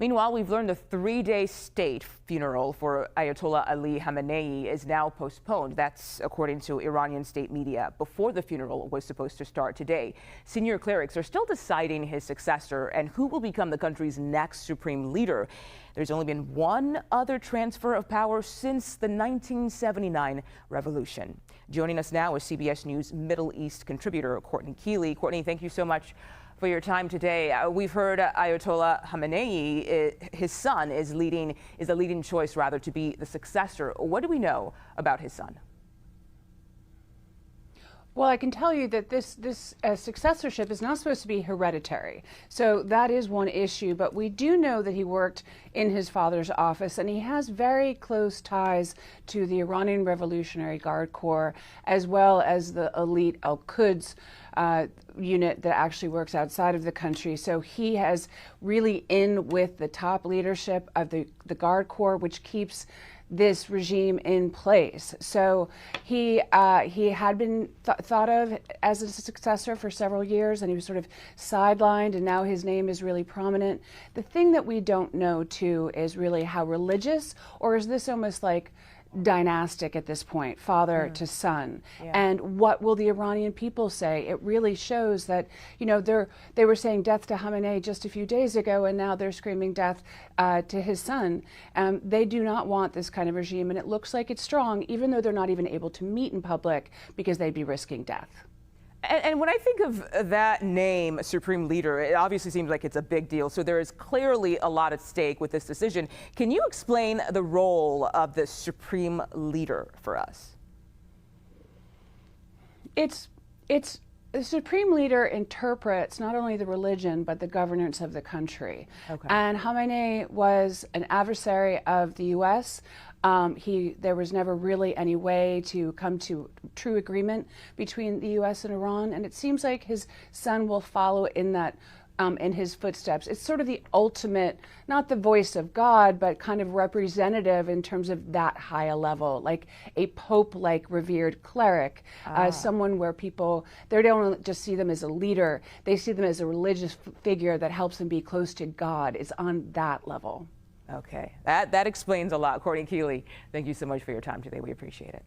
Meanwhile, we've learned the three-day state funeral for Ayatollah Ali Khamenei is now postponed. That's according to Iranian state media. Before the funeral was supposed to start today, senior clerics are still deciding his successor and who will become the country's next supreme leader. There's only been one other transfer of power since the 1979 revolution. Joining us now is CBS News Middle East contributor Courtney Kealy. Courtney, thank you so much for your time today. We've heard Ayatollah Khamenei, his son, is a leading choice rather to be the successor. What do we know about his son? Well, I can tell you that this successorship is not supposed to be hereditary. So that is one issue. But we do know that he worked in his father's office, and he has very close ties to the Iranian Revolutionary Guard Corps, as well as the elite Al-Quds unit that actually works outside of the country. So he has really in with the top leadership of the Guard Corps, which keeps this regime in place. So he had been thought of as a successor for several years, and he was sort of sidelined, and now his name is really prominent. The thing that we don't know too is really how religious, or is this almost like dynastic at this point, father to son, and what will the Iranian people say? It really shows that, you know, they were saying death to Khamenei just a few days ago, and now they're screaming death to his son. They do not want this kind of regime, and it looks like it's strong, even though they're not even able to meet in public because they'd be risking death. And when I think of that name, Supreme Leader, it obviously seems like it's a big deal. So there is clearly a lot at stake with this decision. Can you explain the role of the Supreme Leader for us? It's the Supreme Leader interprets not only the religion, but the governance of the country. Okay. And Khamenei was an adversary of the U.S. There was never really any way to come to true agreement between the U.S. and Iran, and it seems like his son will follow in that, in his footsteps. It's sort of the ultimate, not the voice of God, but kind of representative in terms of that high a level, like a pope-like revered cleric, someone where people, they don't just see them as a leader, they see them as a religious figure that helps them be close to God. It's on that level. Okay, that explains a lot. Courtney Kealy, thank you so much for your time today. We appreciate it.